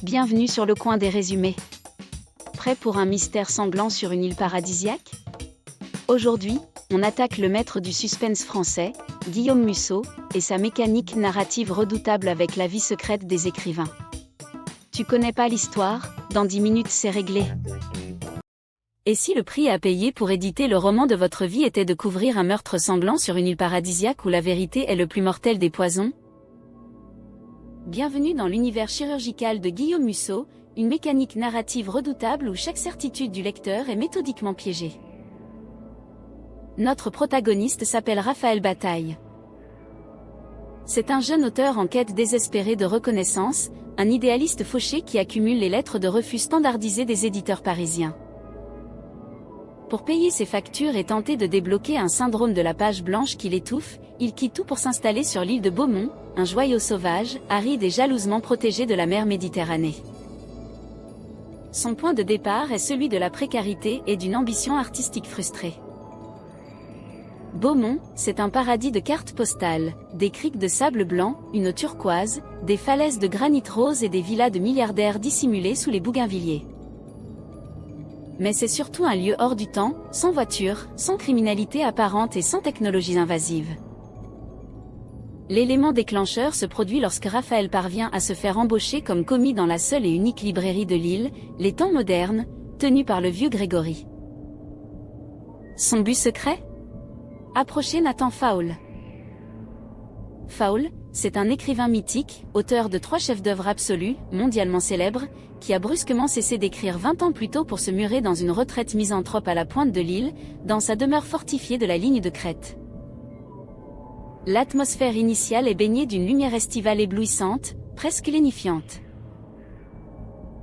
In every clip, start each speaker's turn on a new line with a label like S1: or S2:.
S1: Bienvenue sur le coin des résumés. Prêt pour un mystère sanglant sur une île paradisiaque? Aujourd'hui, on attaque le maître du suspense français, Guillaume Musso, et sa mécanique narrative redoutable avec la vie secrète des écrivains. Tu connais pas l'histoire? Dans 10 minutes c'est réglé. Et si le prix à payer pour éditer le roman de votre vie était de couvrir un meurtre sanglant sur une île paradisiaque où la vérité est le plus mortel des poisons? Bienvenue dans l'univers chirurgical de Guillaume Musso, une mécanique narrative redoutable où chaque certitude du lecteur est méthodiquement piégée. Notre protagoniste s'appelle Raphaël Bataille. C'est un jeune auteur en quête désespérée de reconnaissance, un idéaliste fauché qui accumule les lettres de refus standardisées des éditeurs parisiens. Pour payer ses factures et tenter de débloquer un syndrome de la page blanche qui l'étouffe, il quitte tout pour s'installer sur l'île de Beaumont, un joyau sauvage, aride et jalousement protégé de la mer Méditerranée. Son point de départ est celui de la précarité et d'une ambition artistique frustrée. Beaumont, c'est un paradis de cartes postales, des criques de sable blanc, une eau turquoise, des falaises de granit rose et des villas de milliardaires dissimulées sous les bougainvilliers. Mais c'est surtout un lieu hors du temps, sans voiture, sans criminalité apparente et sans technologies invasives. L'élément déclencheur se produit lorsque Raphaël parvient à se faire embaucher comme commis dans la seule et unique librairie de l'île, Les Temps Modernes, tenue par le vieux Grégory. Son but secret? Approcher Nathan Faul. Faul, c'est un écrivain mythique, auteur de 3 chefs-d'œuvre absolus, mondialement célèbres, qui a brusquement cessé d'écrire 20 ans plus tôt pour se murer dans une retraite misanthrope à la pointe de l'île, dans sa demeure fortifiée de la ligne de crête. L'atmosphère initiale est baignée d'une lumière estivale éblouissante, presque lénifiante.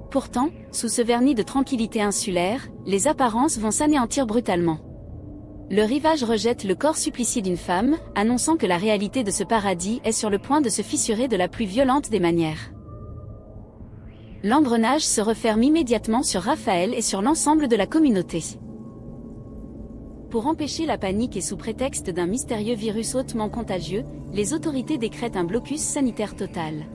S1: Pourtant, sous ce vernis de tranquillité insulaire, les apparences vont s'anéantir brutalement. Le rivage rejette le corps supplicié d'une femme, annonçant que la réalité de ce paradis est sur le point de se fissurer de la plus violente des manières. L'engrenage se referme immédiatement sur Raphaël et sur l'ensemble de la communauté. Pour empêcher la panique et sous prétexte d'un mystérieux virus hautement contagieux, les autorités décrètent un blocus sanitaire total.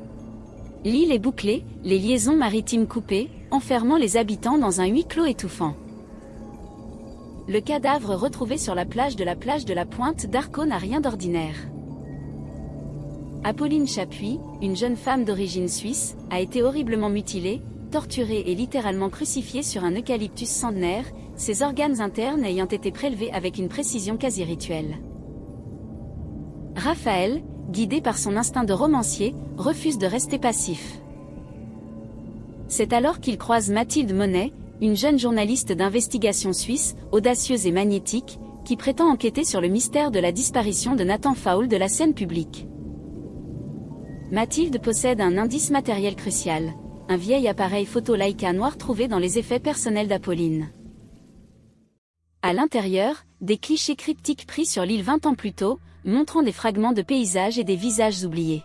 S1: L'île est bouclée, les liaisons maritimes coupées, enfermant les habitants dans un huis clos étouffant. Le cadavre retrouvé sur la plage de la Pointe d'Arcos n'a rien d'ordinaire. Apolline Chapuis, une jeune femme d'origine suisse, a été horriblement mutilée, torturée et littéralement crucifiée sur un eucalyptus centenaire, ses organes internes ayant été prélevés avec une précision quasi rituelle. Raphaël, guidé par son instinct de romancier, refuse de rester passif. C'est alors qu'il croise Mathilde Monet, une jeune journaliste d'investigation suisse, audacieuse et magnétique, qui prétend enquêter sur le mystère de la disparition de Nathan Faul de la scène publique. Mathilde possède un indice matériel crucial, un vieil appareil photo Leica noir trouvé dans les effets personnels d'Apolline. À l'intérieur, des clichés cryptiques pris sur l'île 20 ans plus tôt, montrant des fragments de paysages et des visages oubliés.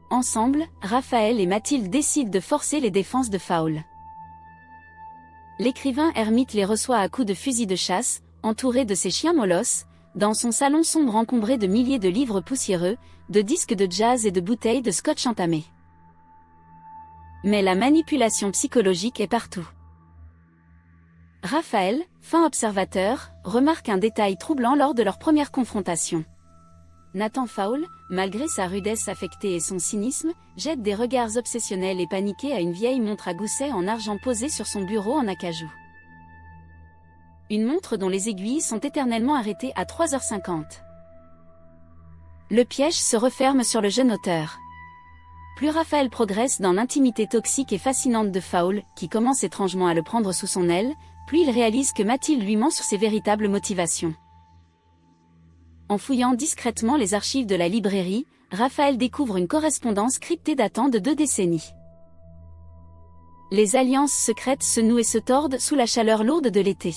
S1: Ensemble, Raphaël et Mathilde décident de forcer les défenses de Faul. L'écrivain ermite les reçoit à coups de fusil de chasse, entouré de ses chiens molosses, dans son salon sombre encombré de milliers de livres poussiéreux, de disques de jazz et de bouteilles de scotch entamées. Mais la manipulation psychologique est partout. Raphaël, fin observateur, remarque un détail troublant lors de leur première confrontation. Nathan Faul, malgré sa rudesse affectée et son cynisme, jette des regards obsessionnels et paniqués à une vieille montre à gousset en argent posée sur son bureau en acajou. Une montre dont les aiguilles sont éternellement arrêtées à 3h50. Le piège se referme sur le jeune auteur. Plus Raphaël progresse dans l'intimité toxique et fascinante de Faul, qui commence étrangement à le prendre sous son aile, plus il réalise que Mathilde lui ment sur ses véritables motivations. En fouillant discrètement les archives de la librairie, Raphaël découvre une correspondance cryptée datant de 2 décennies. Les alliances secrètes se nouent et se tordent sous la chaleur lourde de l'été.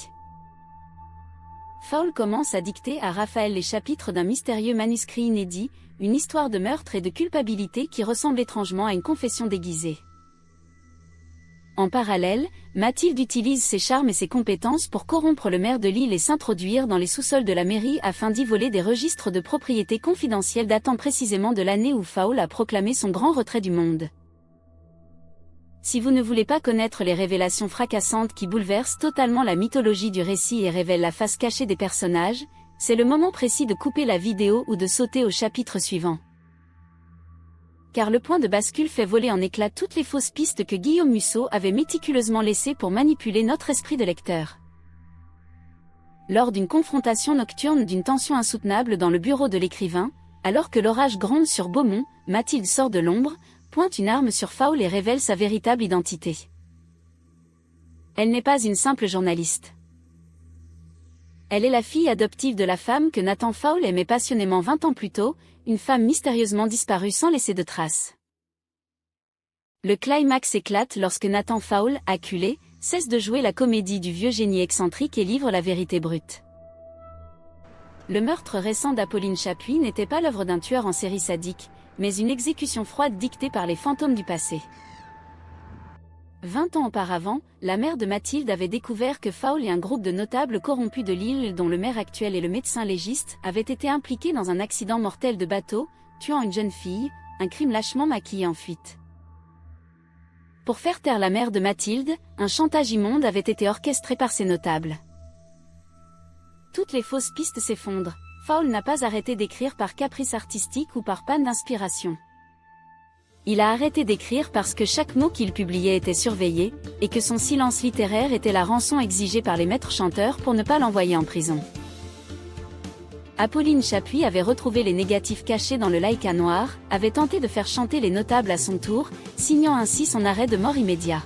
S1: Faul commence à dicter à Raphaël les chapitres d'un mystérieux manuscrit inédit, une histoire de meurtre et de culpabilité qui ressemble étrangement à une confession déguisée. En parallèle, Mathilde utilise ses charmes et ses compétences pour corrompre le maire de l'île et s'introduire dans les sous-sols de la mairie afin d'y voler des registres de propriété confidentiels datant précisément de l'année où Faul a proclamé son grand retrait du monde. Si vous ne voulez pas connaître les révélations fracassantes qui bouleversent totalement la mythologie du récit et révèlent la face cachée des personnages, c'est le moment précis de couper la vidéo ou de sauter au chapitre suivant. Car le point de bascule fait voler en éclats toutes les fausses pistes que Guillaume Musso avait méticuleusement laissées pour manipuler notre esprit de lecteur. Lors d'une confrontation nocturne d'une tension insoutenable dans le bureau de l'écrivain, alors que l'orage gronde sur Beaumont, Mathilde sort de l'ombre, pointe une arme sur Faul et révèle sa véritable identité. Elle n'est pas une simple journaliste. Elle est la fille adoptive de la femme que Nathan Faul aimait passionnément 20 ans plus tôt, une femme mystérieusement disparue sans laisser de traces. Le climax éclate lorsque Nathan Faul, acculé, cesse de jouer la comédie du vieux génie excentrique et livre la vérité brute. Le meurtre récent d'Apolline Chapuis n'était pas l'œuvre d'un tueur en série sadique, mais une exécution froide dictée par les fantômes du passé. 20 ans auparavant, la mère de Mathilde avait découvert que Faul et un groupe de notables corrompus de l'île, dont le maire actuel et le médecin légiste, avaient été impliqués dans un accident mortel de bateau, tuant une jeune fille, un crime lâchement maquillé en fuite. Pour faire taire la mère de Mathilde, un chantage immonde avait été orchestré par ces notables. Toutes les fausses pistes s'effondrent. Faul n'a pas arrêté d'écrire par caprice artistique ou par panne d'inspiration. Il a arrêté d'écrire parce que chaque mot qu'il publiait était surveillé, et que son silence littéraire était la rançon exigée par les maîtres chanteurs pour ne pas l'envoyer en prison. Apolline Chapuis avait retrouvé les négatifs cachés dans le Laïka noir, avait tenté de faire chanter les notables à son tour, signant ainsi son arrêt de mort immédiat.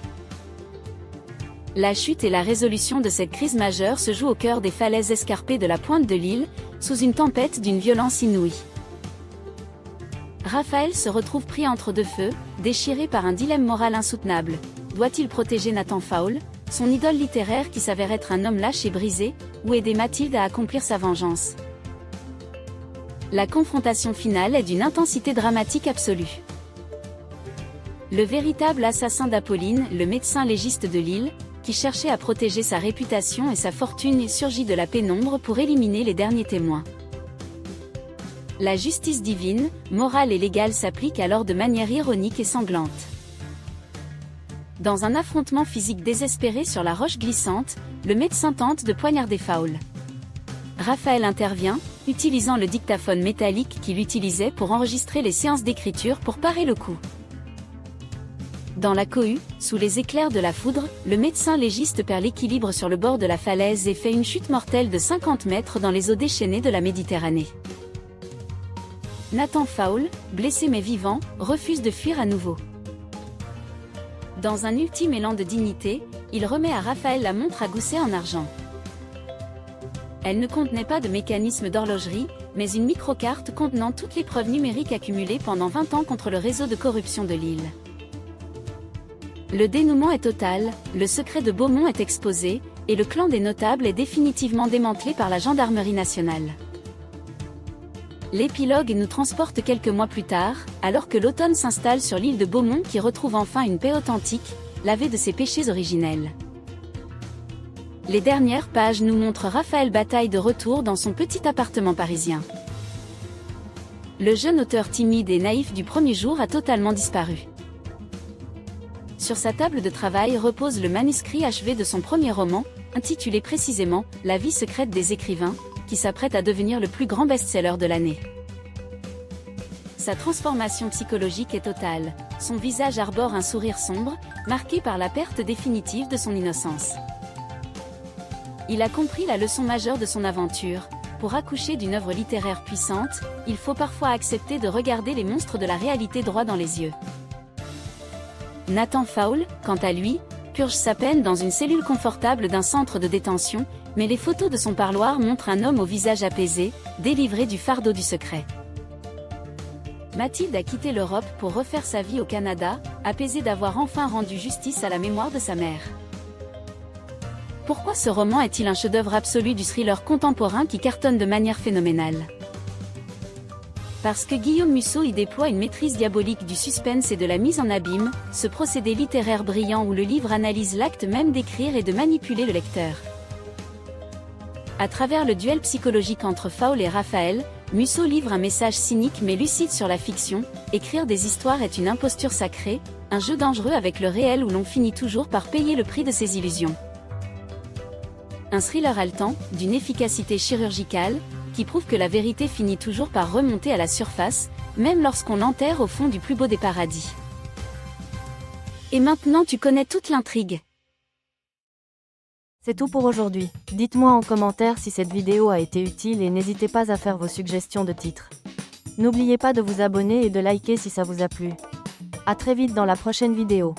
S1: La chute et la résolution de cette crise majeure se jouent au cœur des falaises escarpées de la pointe de l'île, sous une tempête d'une violence inouïe. Raphaël se retrouve pris entre deux feux, déchiré par un dilemme moral insoutenable. Doit-il protéger Nathan Faul, son idole littéraire qui s'avère être un homme lâche et brisé, ou aider Mathilde à accomplir sa vengeance? La confrontation finale est d'une intensité dramatique absolue. Le véritable assassin d'Apolline, le médecin légiste de l'île, qui cherchait à protéger sa réputation et sa fortune, surgit de la pénombre pour éliminer les derniers témoins. La justice divine, morale et légale s'applique alors de manière ironique et sanglante. Dans un affrontement physique désespéré sur la roche glissante, le médecin tente de poignarder Faul. Raphaël intervient, utilisant le dictaphone métallique qu'il utilisait pour enregistrer les séances d'écriture pour parer le coup. Dans la cohue, sous les éclairs de la foudre, le médecin légiste perd l'équilibre sur le bord de la falaise et fait une chute mortelle de 50 mètres dans les eaux déchaînées de la Méditerranée. Nathan Faul, blessé mais vivant, refuse de fuir à nouveau. Dans un ultime élan de dignité, il remet à Raphaël la montre à gousset en argent. Elle ne contenait pas de mécanisme d'horlogerie, mais une microcarte contenant toutes les preuves numériques accumulées pendant 20 ans contre le réseau de corruption de l'île. Le dénouement est total, le secret de Beaumont est exposé, et le clan des notables est définitivement démantelé par la gendarmerie nationale. L'épilogue nous transporte quelques mois plus tard, alors que l'automne s'installe sur l'île de Beaumont qui retrouve enfin une paix authentique, lavée de ses péchés originels. Les dernières pages nous montrent Raphaël Bataille de retour dans son petit appartement parisien. Le jeune auteur timide et naïf du premier jour a totalement disparu. Sur sa table de travail repose le manuscrit achevé de son premier roman, intitulé précisément « La vie secrète des écrivains », qui s'apprête à devenir le plus grand best-seller de l'année. Sa transformation psychologique est totale, son visage arbore un sourire sombre, marqué par la perte définitive de son innocence. Il a compris la leçon majeure de son aventure. Pour accoucher d'une œuvre littéraire puissante, il faut parfois accepter de regarder les monstres de la réalité droit dans les yeux. Nathan Faul, quant à lui, purge sa peine dans une cellule confortable d'un centre de détention, mais les photos de son parloir montrent un homme au visage apaisé, délivré du fardeau du secret. Mathilde a quitté l'Europe pour refaire sa vie au Canada, apaisée d'avoir enfin rendu justice à la mémoire de sa mère. Pourquoi ce roman est-il un chef-d'œuvre absolu du thriller contemporain qui cartonne de manière phénoménale? Parce que Guillaume Musso y déploie une maîtrise diabolique du suspense et de la mise en abîme, ce procédé littéraire brillant où le livre analyse l'acte même d'écrire et de manipuler le lecteur. À travers le duel psychologique entre Faul et Raphaël, Musso livre un message cynique mais lucide sur la fiction. Écrire des histoires est une imposture sacrée, Un jeu dangereux avec le réel où l'on finit toujours par payer le prix de ses illusions. Un thriller haletant, d'une efficacité chirurgicale, qui prouve que la vérité finit toujours par remonter à la surface, même lorsqu'on l'enterre au fond du plus beau des paradis. Et maintenant tu connais toute l'intrigue.
S2: C'est tout pour aujourd'hui. Dites-moi en commentaire si cette vidéo a été utile et n'hésitez pas à faire vos suggestions de titres. N'oubliez pas de vous abonner et de liker si ça vous a plu. À très vite dans la prochaine vidéo.